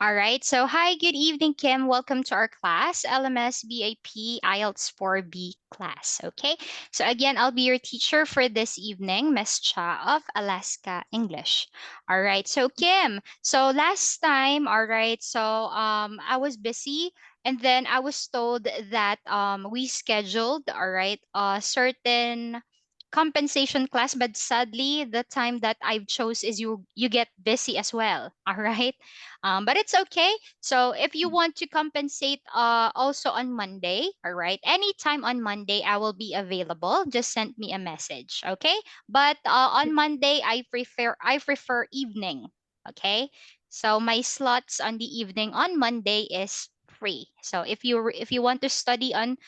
All right. So, hi, good evening, Kim. Welcome to our class, LMS BAP IELTS4B class. Okay. So, again, I'll be your teacher for this evening, Miss Cha of Alaska English. All right. So, Kim, so last time, all right, so I was busy and then I was told that we scheduled, all right, a certain compensation class, but sadly the time that I've chose is you get busy as well. All right. But it's okay. So if you want to compensate also on Monday, all right, anytime on Monday, I will be available. Just send me a message, okay? But on Monday, I prefer evening, okay? So my slots on the evening on Monday is free. So if you want to study on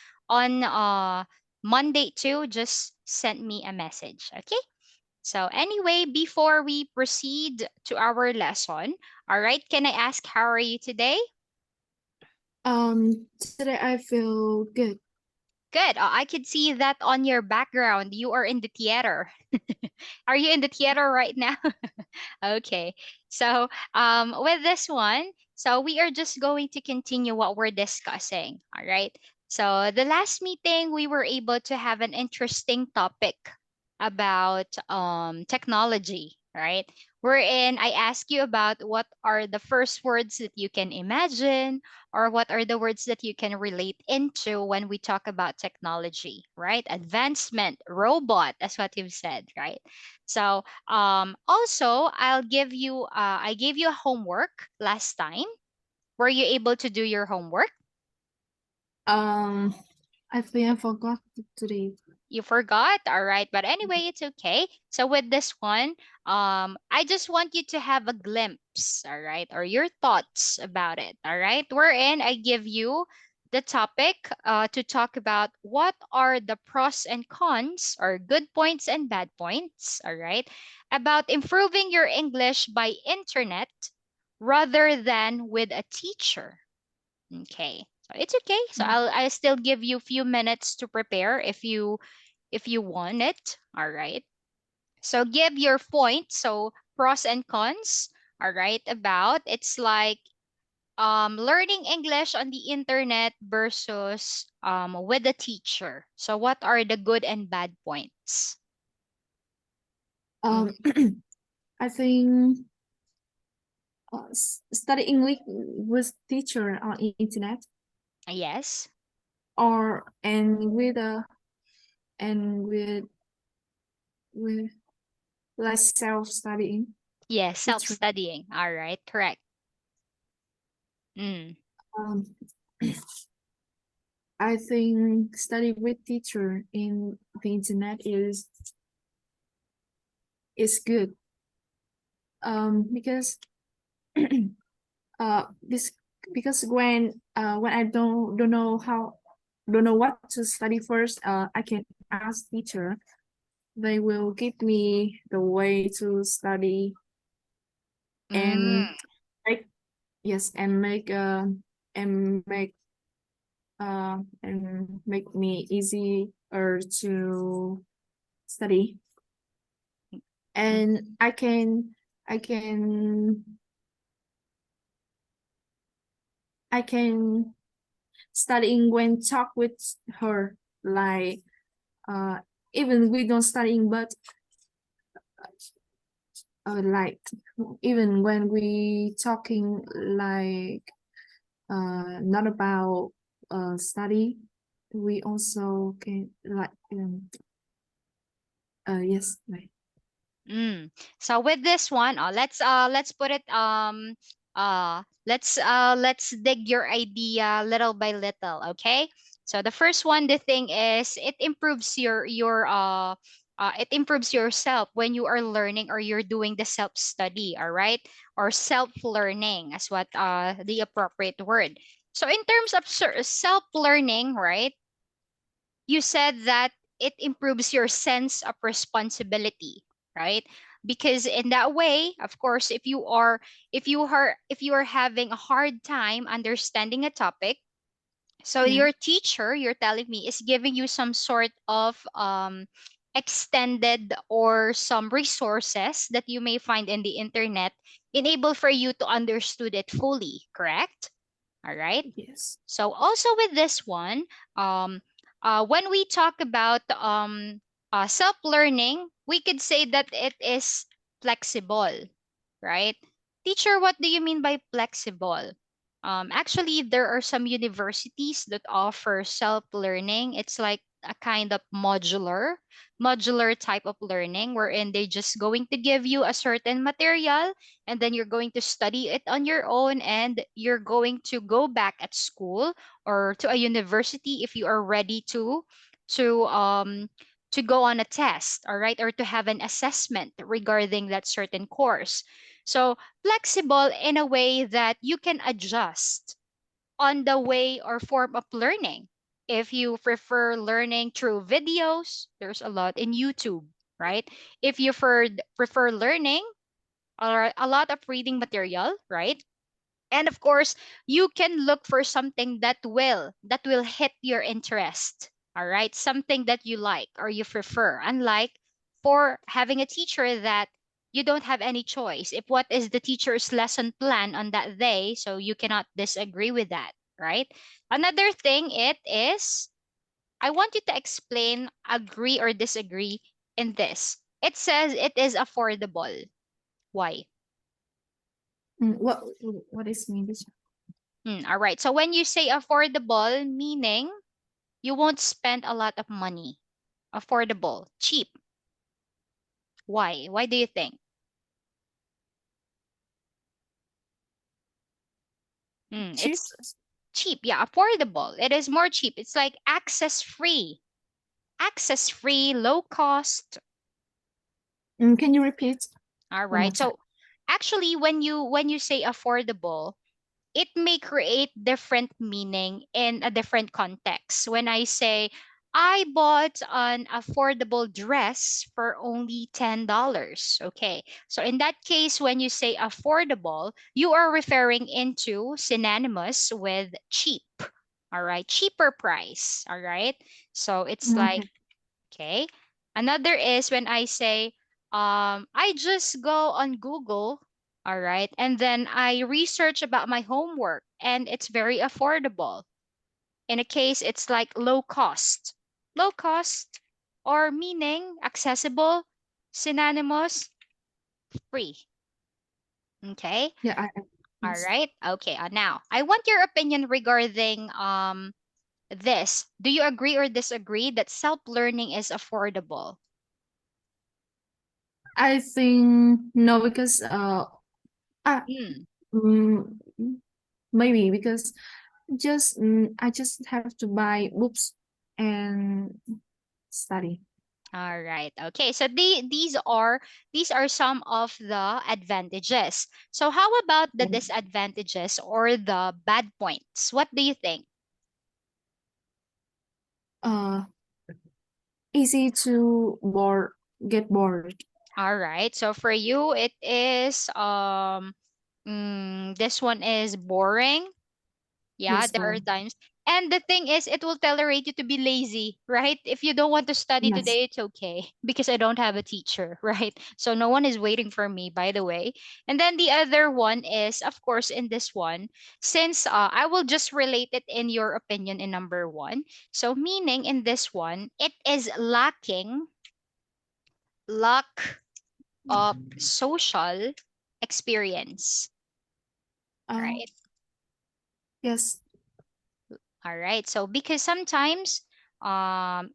Monday too, just send me a message, okay? So, anyway, before we proceed to our lesson, all right, can I ask how are you today? Today I feel good. Good. I could see that on your background. You are in the theater. Are you in the theater right now? Okay. So, with this one, so we are just going to continue what we're discussing. All right. So, the last meeting, we were able to have an interesting topic about technology, right? Wherein I ask you about what are the first words that you can imagine, or what are the words that you can relate into when we talk about technology, right? Advancement, robot, that's what you've said, right? So also I gave you a homework last time. Were you able to do your homework? Um, I think I forgot today. You forgot? All right. But anyway, it's okay. So with this one, I just want you to have a glimpse, all right, or your thoughts about it. All right. Wherein I give you the topic to talk about what are the pros and cons or good points and bad points, all right, about improving your English by internet rather than with a teacher. Okay. So it's okay. So I'll still give you a few minutes to prepare if you want it. All right. So give your point. So pros and cons. All right. About it's like learning English on the internet versus with a teacher. So what are the good and bad points? Um, Mm, I think study English with teacher on internet yes. or and with and with like self studying Yes. teacher. Self-studying. All right. Correct. Mm. Um, I think study with teacher in the internet is good. Because this because when I don't know don't know what to study first, I can ask teacher. They will give me the way to study and Mm. make yes and make and make me easy or to study, and I can I can studying when talk with her, like uh even we don't studying, but like even when we talking, like not about study, we also can like yes, like Mm. So with this one, let's put it let's dig your idea little by little, okay? So the first one, the thing is it improves it improves yourself when you are learning or you're doing the self study, all right? Or self learning as what the appropriate word. So in terms of self learning, right? You said that it improves your sense of responsibility, right? Because in that way, of course, if you are having a hard time understanding a topic, so yeah, your teacher, you're telling me, is giving you some sort of extended or some resources that you may find in the internet enable for you to understood it fully, correct? All right. Yes. So also with this one, um, when we talk about self-learning, we could say that it is flexible, right? Teacher, what do you mean by flexible? Actually, there are some universities that offer self-learning. It's like a kind of modular type of learning wherein they just going to give you a certain material and then you're going to study it on your own and you're going to go back at school or to a university if you are ready to um to go on a test, all right, or to have an assessment regarding that certain course. So flexible in a way that you can adjust on the way or form of learning. If you prefer learning through videos, there's a lot in YouTube, right? If you prefer learning or a lot of reading material, right? And of course, you can look for something that will hit your interest. All right? Something that you like or you prefer. Unlike for having a teacher that you don't have any choice. If what is the teacher's lesson plan on that day, so you cannot disagree with that, right? Another thing it is I want you to explain agree or disagree in this. It says it is affordable. Why? What is mean this? All right. So when you say affordable, meaning you won't spend a lot of money. Affordable, cheap. Why? Why do you think? Cheap? It's cheap. Yeah, affordable. It is more cheap. It's like access free, low cost. Can you repeat All one more right. time? So actually, when you say affordable, it may create different meaning in a different context. When I say, I bought an affordable dress for only $10. Okay. So in that case, when you say affordable, you are referring into synonymous with cheap. All right. Cheaper price. All right. So it's like, Okay. okay. Another is when I say, I just go on Google, all right, and then I research about my homework and it's very affordable. In a case, it's like low cost. Low cost or meaning accessible, synonymous, free. Okay. Yeah, All yes. right. Okay. Now, I want your opinion regarding this. Do you agree or disagree that self-learning is affordable? I think no, because uh Mm. mm, maybe because I just have to buy books and study. All right. Okay. So these are some of the advantages. So how about the disadvantages or the bad points? What do you think? Uh, easy to get bored. All right. So for you, it is this one is boring. Yeah, Yes, there are boring. times. And the thing is, it will tolerate you to be lazy, right? If you don't want to study Yes. today, it's okay because I don't have a teacher, right? So no one is waiting for me, by the way. And then the other one is, of course, in this one, since I will just relate it in your opinion in number one. So meaning in this one, it is lacking lack of social experience, Uh, right? yes. All right. So because sometimes,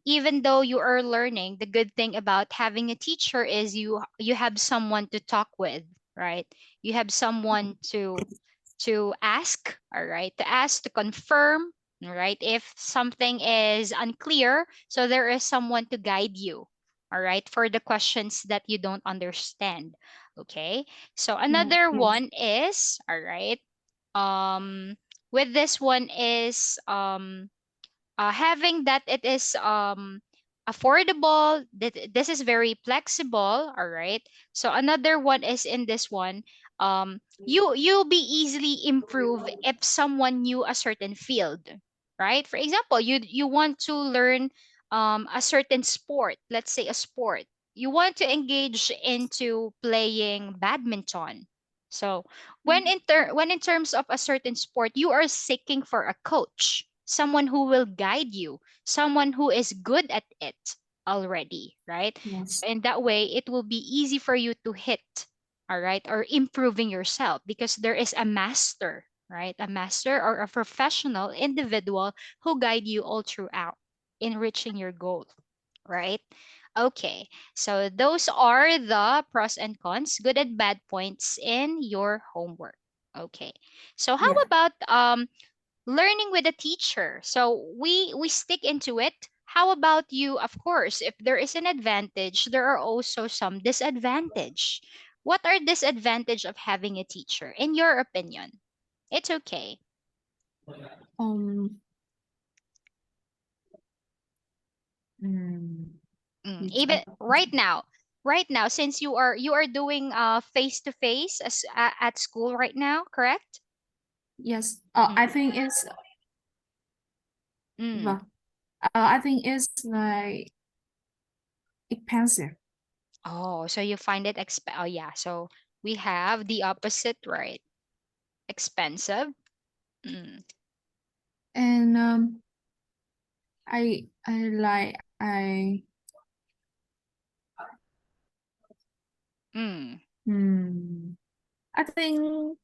even though you are learning, the good thing about having a teacher is you have someone to talk with, right? You have someone to ask, all right, to ask to confirm, all right, if something is unclear. So there is someone to guide you, all right, for the questions that you don't understand. Okay. So another Yes. one is, all right, um with this one is having that it is affordable, that this is very flexible, all right. So another one is in this one, you'll be easily improve if someone knew a certain field, right? For example, you want to learn a certain sport, let's say a sport, you want to engage into playing badminton. So when in terms of a certain sport, you are seeking for a coach, someone who will guide you, someone who is good at it already, right? Yes. And that way it will be easy for you to hit, all right, or improving yourself because there is a master, right? A master or a professional individual who guide you all throughout in reaching your goal, right? Okay, so those are the pros and cons, good and bad points in your homework. Okay, so how Yeah. about learning with a teacher? So we stick into it. How about you? Of course, if there is an advantage, there are also some disadvantage. What are disadvantage of having a teacher, in your opinion? It's okay. Um. Mm, it's Even right now, since you are doing face to face as at school right now, correct? yes. Mm. I think it's Mm. well. I think it's like expensive, Oh, so you find it oh yeah, so we have the opposite, right? Expensive. Mm. and I like Mm. hmm. I think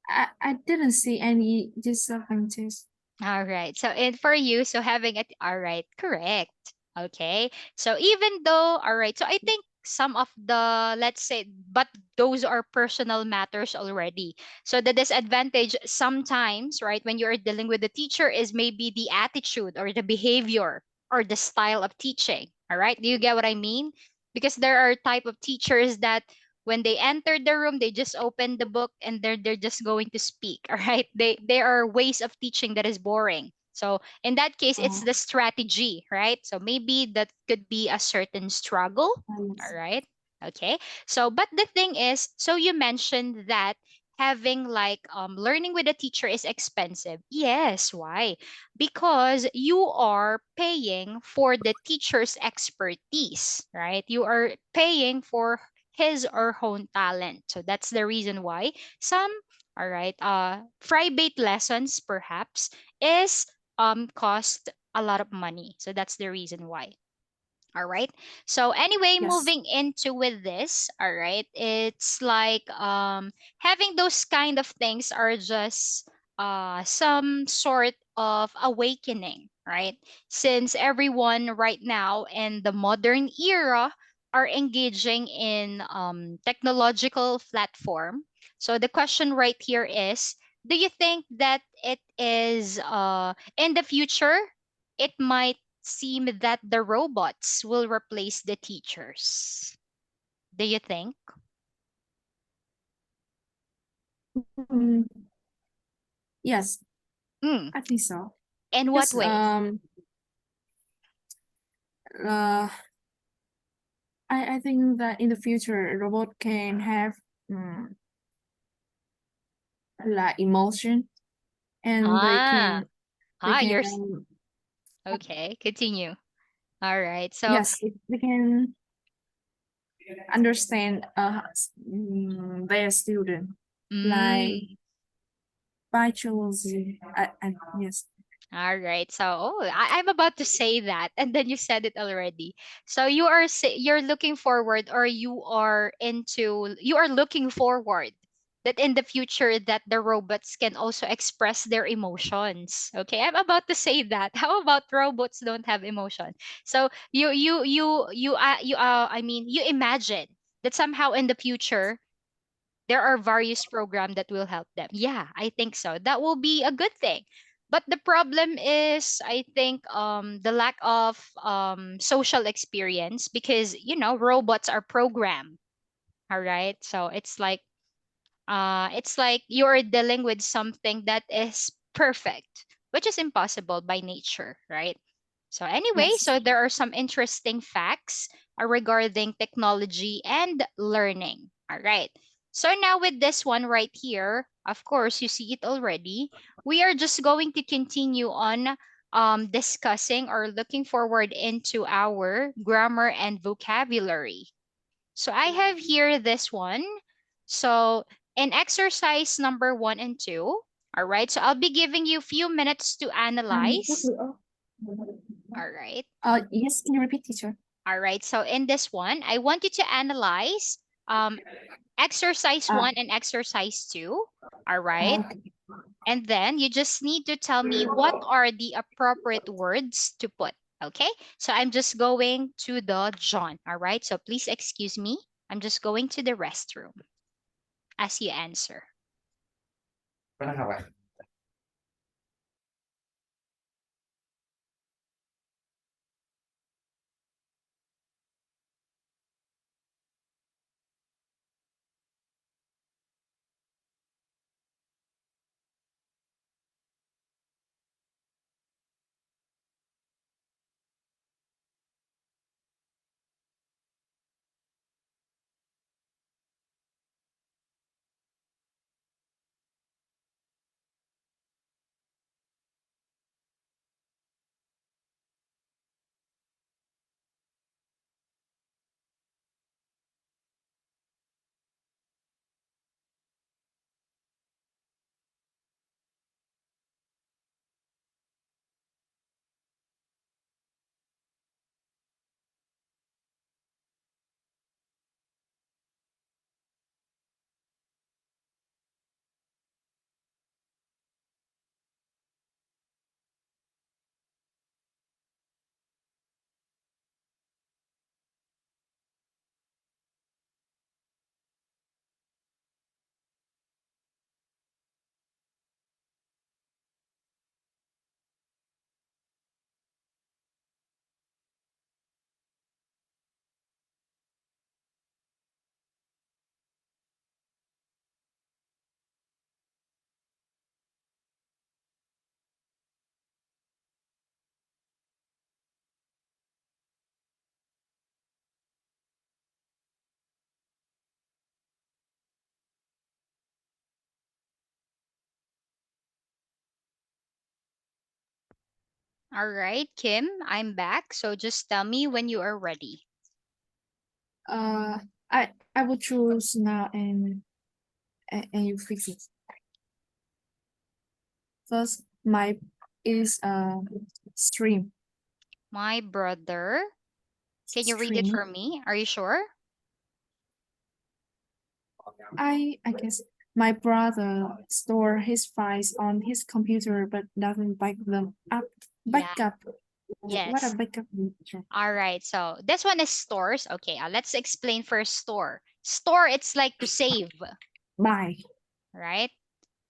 I didn't see any disadvantage. All right. So and for you, so having it, all right, correct. Okay. So even though, all right, so I think some of the, let's say, but those are personal matters already. So the disadvantage sometimes, right, when you're dealing with the teacher is maybe the attitude or the behavior or the style of teaching. All right. Do you get what I mean? Because there are type of teachers that when they enter the room they just open the book and they're just going to speak. All right, there are ways of teaching that is boring. So in that case it's Oh, the strategy, right? So maybe that could be a certain struggle. All yes. right. Okay. So but the thing is, so you mentioned that having like learning with a teacher is expensive. Yes, why? Because you are paying for the teacher's expertise, right? You are paying for his or her own talent. So that's the reason why some, all right, private lessons perhaps is cost a lot of money. So that's the reason why. All right. So anyway, Yes. moving into with this, all right, it's like having those kind of things are just some sort of awakening, right? Since everyone right now in the modern era are engaging in technological platform. So the question right here is, do you think that it is in the future it might seem that the robots will replace the teachers? Do you think? Mm, yes, Mm. I think so. In what Because way? uh I think that in the future a robot can have um, like emotion, and Ah, they you're can okay. Continue. All right. So, yes, they can understand their student like mm, biology. Yes. all right. So, oh, I'm about to say that, and then you said it already. So you are you're looking forward, or you are looking forward that in the future that the robots can also express their emotions. Okay, I'm about to say that. How about robots don't have emotion? So I mean, you imagine that somehow in the future there are various programs that will help them. Yeah, I think so. That will be a good thing. But the problem is, I think, the lack of social experience because robots are programmed. All right, so it's like you're dealing with something that is perfect, which is impossible by nature, right? So anyway, Yes. so there are some interesting facts regarding technology and learning. All right. So now with this one right here, of course, you see it already. We are just going to continue on discussing or looking forward into our grammar and vocabulary. So I have here this one. So in exercise number 1 and 2, all right. So I'll be giving you a few minutes to analyze. All right. Yes, can you repeat, teacher? All right. So in this one, I want you to analyze exercise Uh, 1 and exercise 2. All right. okay. And then you just need to tell me what are the appropriate words to put. Okay. So I'm just going to the John. All right. So please excuse me. I'm just going to the restroom as you answer. All right, Kim, I'm back. So just tell me when you are ready. Uh, I will choose now and you fix it. First, my is stream. My brother. Can you read it Stream. for me? Are you sure? I guess my brother store his files on his computer but doesn't back them up. Yeah. Backup. What a Yes. backup feature. All right. So this one is stores. Okay. Let's explain first store. Store, it's like to save, Bye. right?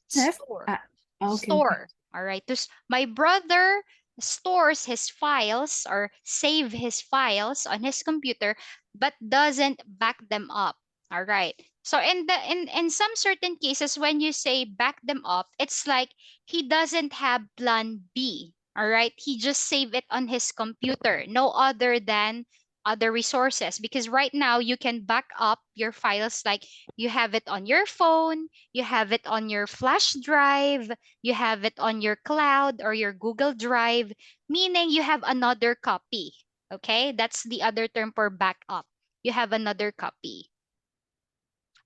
Save? Store. Okay, okay. Store. All right. My brother stores his files or save his files on his computer, but doesn't back them up. All right. So in some certain cases, when you say back them up, it's like he doesn't have plan B. All right. He just save it on his computer, no other than other resources. Because right now you can back up your files like you have it on your phone, you have it on your flash drive, you have it on your cloud or your Google Drive, meaning you have another copy. Okay, that's the other term for backup. You have another copy.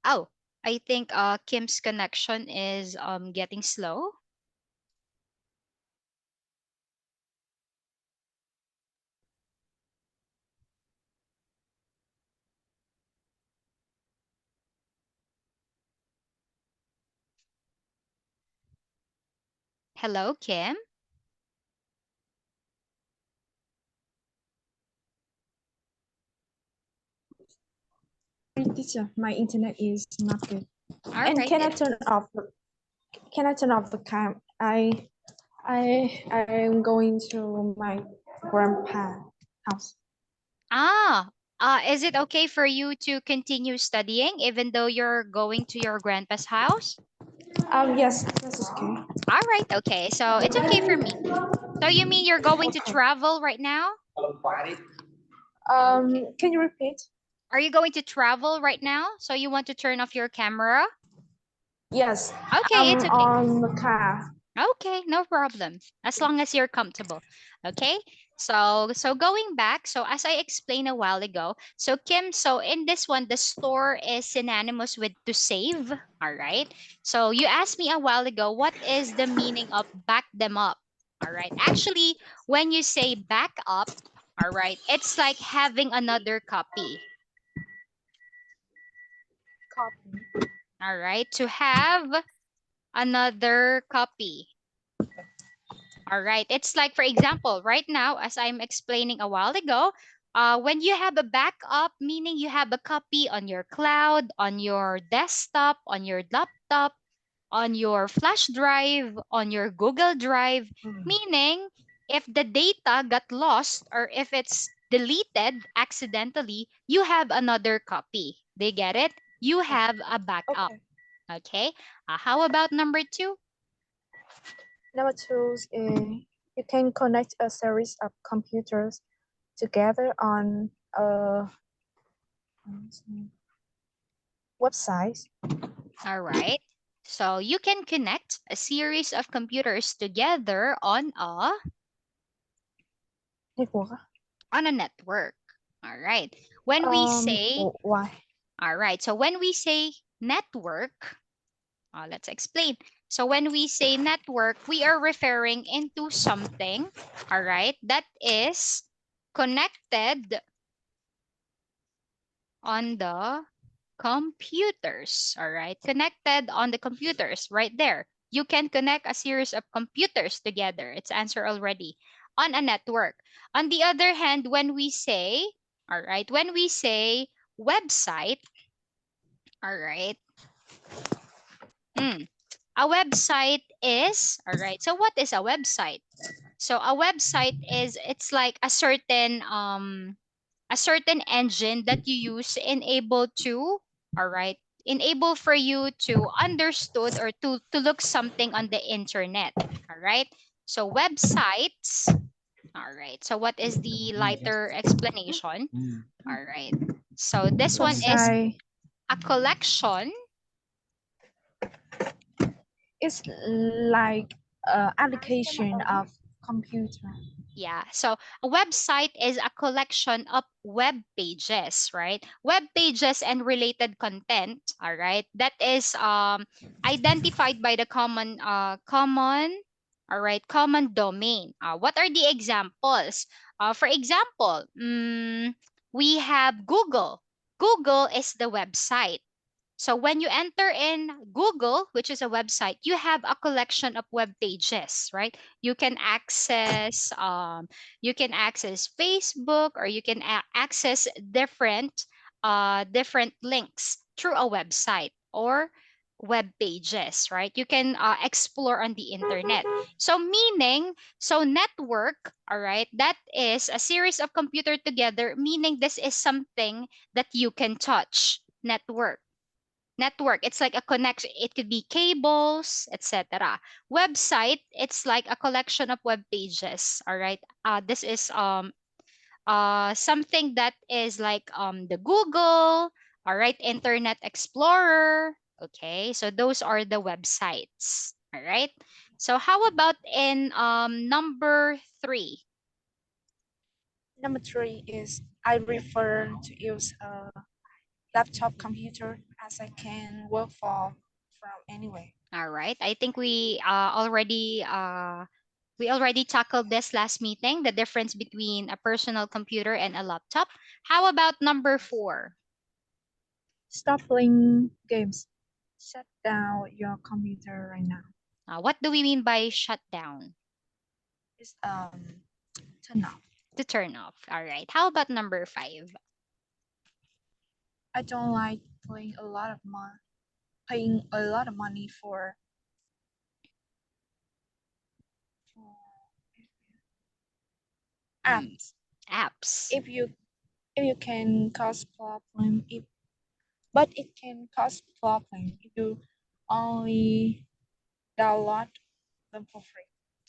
Oh, I think Kim's connection is getting slow. Hello, Kim. Teacher, my internet is not good. All And right. can I turn off the cam? I am going to my grandpa house. Ah, is it okay for you to continue studying even though you're going to your grandpa's house? Yes, this is okay. All right. Okay. So it's okay for me. So you mean you're going to travel right now? Can you repeat? Are you going to travel right now? So you want to turn off your camera? Yes, Okay, I'm it's okay. on the car. Okay, no problem. As long as you're comfortable. Okay? So going back, so as I explained a while ago, so Kim, so in this one, the store is synonymous with to save. All right. So you asked me a while ago, what is the meaning of back them up? All right. Actually, when you say back up, all right, it's like having another copy. Copy. All right. To have another copy. All right. It's like, for example, right now, as I'm explaining a while ago, when you have a backup, meaning you have a copy on your cloud, on your desktop, on your laptop, on your flash drive, on your Google Drive, meaning if the data got lost or if it's deleted accidentally, you have another copy. They get it? You have a backup. Okay. Okay. How about number two? Number two is you can connect a series of computers together on a website. All right. So you can connect a series of computers together Network. on a network. All right. When we say Why? all right, so when we say network, let's explain. So when we say network, we are referring into something, all right, that is connected on the computers. All right, connected on the computers right there. You can connect a series of computers together. It's answer already on a network. On the other hand, when we say, all right, when we say website, all right, mm, a website is, all right, so what is a website? So a website is, it's like a certain engine that you use enable to, all right, enable for you to understood or to look something on the internet. All right. So websites, all right, so what is the lighter explanation? All right, so this one is Website a collection. is like application of computer. Yeah. So a website is a collection of web pages, right? Web pages and related content, all right? That is identified by the all right, common domain. What are the examples? For example, we have Google. Google is the website. So when you enter in Google, which is a website, you have a collection of web pages, right? You can access Facebook, or you can access different links through a website or web pages, right? You can explore on the internet. So meaning, so network, all right, that is a series of computer together, meaning this is something that you can touch. Network, it's like a connection, it could be cables, etc. Website, it's like a collection of web pages. All right, this is something that is like the Google, all right, Internet Explorer. Okay, so those are the websites. All right, so how about in number three? Number three is I prefer to use a laptop computer as I can work from anywhere. All right, I think we already tackled this last meeting, the difference between a personal computer and a laptop. How about number four? Stop playing games. Shut down your computer right now. What do we mean by shut down? It's turn off. To turn off. All right. How about number five? I don't like paying a lot of money for Hmm, apps. apps. If you can cause problem if but it can cause problem if you only download them for free.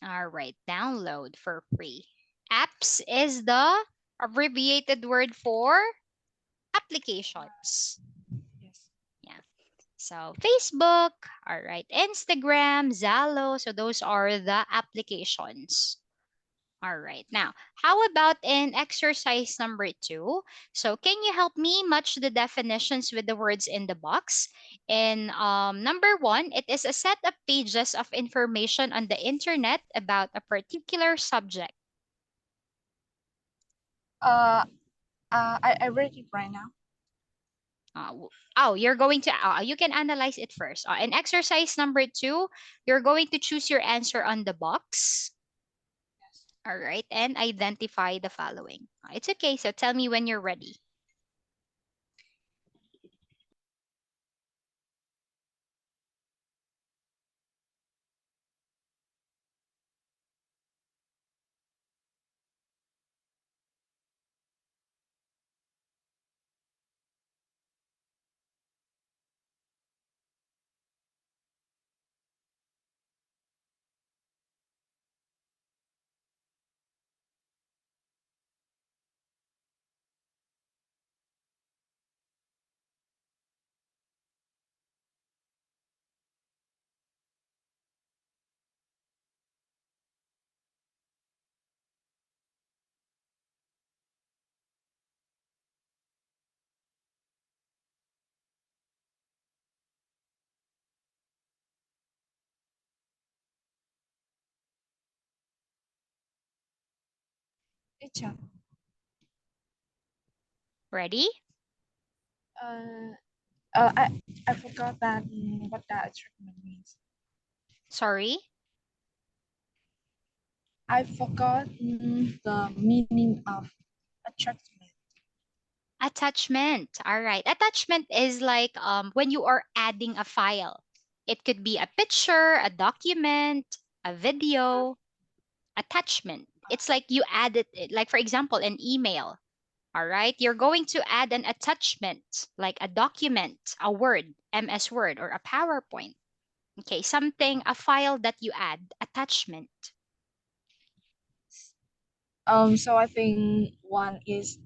All right. Download for free. Apps is the abbreviated word for applications. Yes. Yeah. So Facebook, all right, Instagram, Zalo. So those are the applications. All right. Now, how about in exercise number 2? So, can you help me match the definitions with the words in the box? In number 1, it is a set of pages of information on the internet about a particular subject. Uh, I read it right now. Oh, you're going to, you can analyze it first. In exercise number 2, you're going to choose your answer on the box. All right. And identify the following. It's okay. So, tell me when you're ready. Teacher, Ready? uh, I forgot that what that treatment means. Sorry. I forgot the meaning of attachment. Attachment. All right. Attachment is like when you are adding a file. It could be a picture, a document, a video. Attachment. It's like you add it, like for example, an email. All right. You're going to add an attachment, like a document, a Word, MS Word, or a PowerPoint. Okay. Something, a file that you add, attachment. So I think one is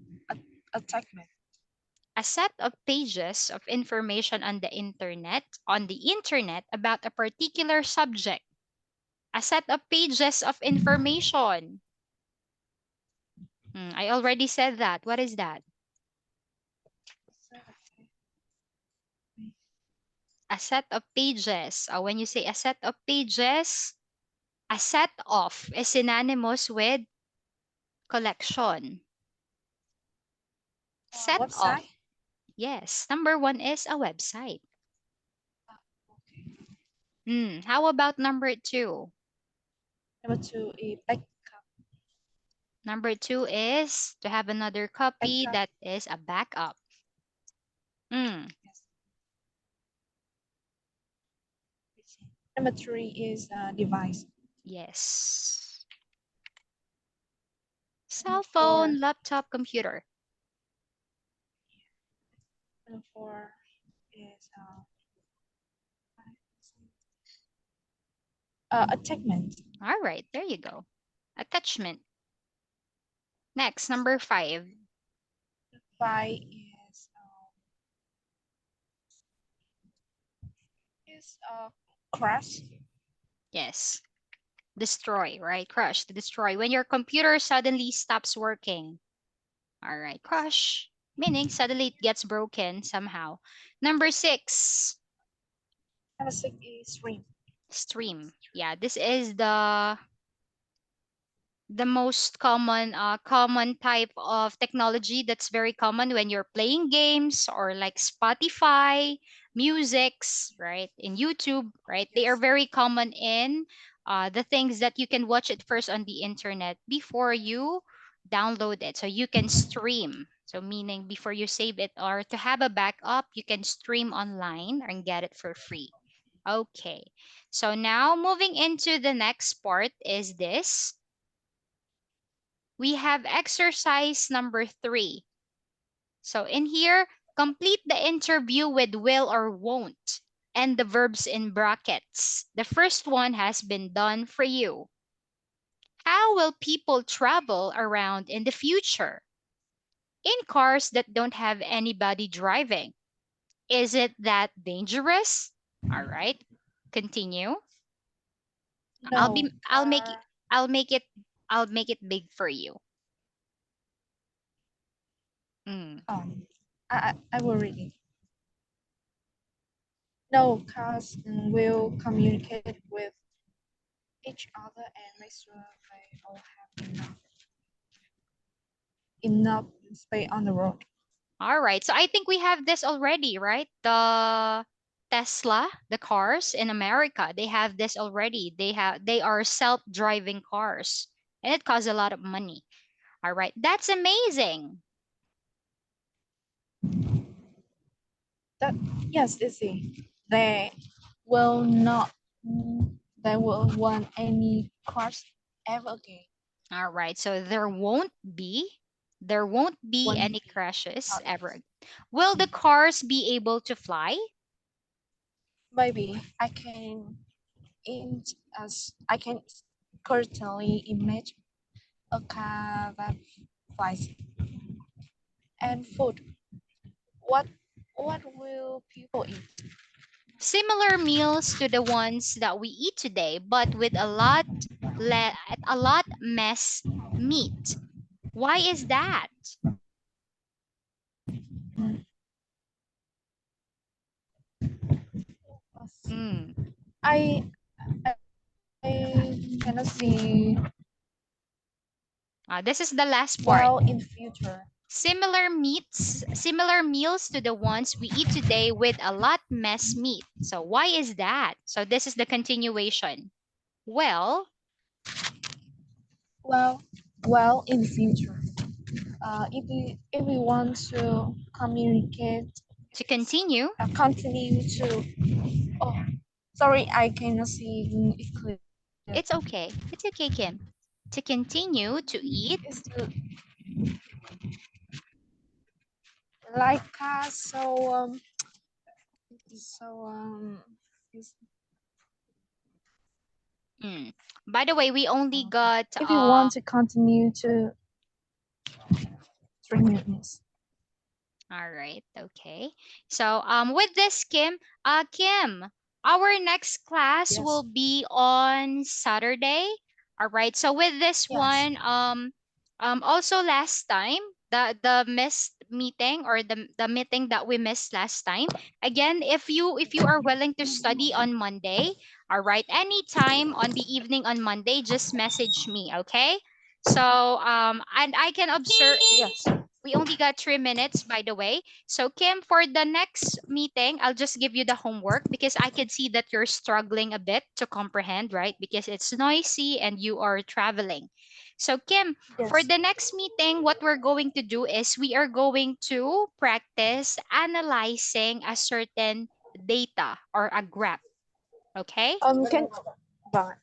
attachment. A set of pages of information on the internet about a particular subject. A set of pages of information. I already said that. What is that? A set of pages. When you say a set of pages, a set of is synonymous with collection. Set of. Website. Yes. Number 1 is a website. Okay. How about number 2? Number two is backup. Number 2 is to have another copy Backup. that is a backup. Mm, Yes. Number three is device. yes. Number Cell four. phone, laptop, computer. Number four is attachment. All right, there you go. Attachment. Next, number 5. Five is crash. Yes. Destroy, right? Crush, to destroy. When your computer suddenly stops working. All right, crush, meaning suddenly it gets broken somehow. Number 6, Number six is stream. stream. Yeah, this is the most common type of technology that's very common when you're playing games or like Spotify, musics, right? In YouTube, right? They are Yes. very common in the things that you can watch it first on the internet before you download it. So you can stream. So meaning before you save it or to have a backup, you can stream online and get it for free. Okay. So now moving into the next part is this. We have exercise number 3. So in here, complete the interview with will or won't and the verbs in brackets. The first one has been done for you. How will people travel around in the future? In cars that don't have anybody driving. Is it that dangerous? All right. Continue. I'll No. be I'll make I'll make it I'll make it big for you. Mm. I will read it. No, cars will communicate with each other and make sure they all have enough space on the road. All right. So I think we have this already, right? The Tesla, the cars in America, they have this already. They are self-driving cars and it costs a lot of money. All right. That's amazing. That yes, easy. They will not. They will want any cars ever again. All right. So there won't be One any crashes yes. ever. Will the cars be able to fly? Maybe I can I can currently imagine a car that flies and food. What what will people eat? Similar meals to the ones that we eat today, but with a lot less meat. Why is that? Mm. I I cannot see This is the last part. well in the future. Similar meals to the ones we eat today with a lot less meat. So why is that? So this is the continuation. Well, Well, well in the future. If we want to communicate, to continue, continue to. Oh, sorry, I cannot see it clear. it's okay. It's okay, Kim. To continue to eat, It's like so it's- mm. By the way, we only got if you want to continue to 3 minutes. all right, okay. So with this, Kim, our next class Yes. will be on Saturday. All right. So with this Yes. one, also last time, the missed meeting or the meeting that we missed last time. Again, if you are willing to study on Monday, all right, anytime on the evening on Monday, just message me, okay? So and I can observe Yes. we only got 3 minutes, by the way. So, Kim, for the next meeting, I'll just give you the homework because I could see that you're struggling a bit to comprehend, right? Because it's noisy and you are traveling. So, Kim, for Yes. the next meeting, what we're going to do is we are going to practice analyzing a certain data or a graph. Okay? Can but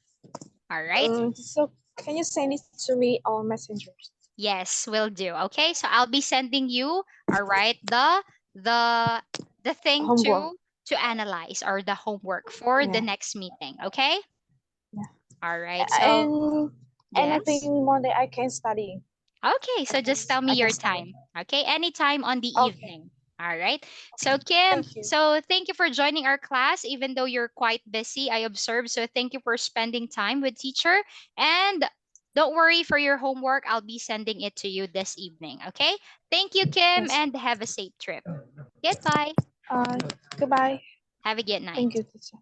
All right. so can you send it to me on Messenger? Yes, will do. Okay, so I'll be sending you, all right, the the thing Homework. to analyze or the homework for the Yeah. next meeting. Okay. Yeah. All right. So And I think yes. Monday I can study. Okay. So just tell me I can your study. time. Okay. Anytime on the Okay. evening. All right. So Okay. Kim, Thank you. so thank you for joining our class, even though you're quite busy. I observed. So thank you for spending time with teacher. And don't worry for your homework. I'll be sending it to you this evening. Okay. Thank you, Kim, Yes. and have a safe trip. Goodbye. Uh, Goodbye. Have a good Thank night. you, teacher.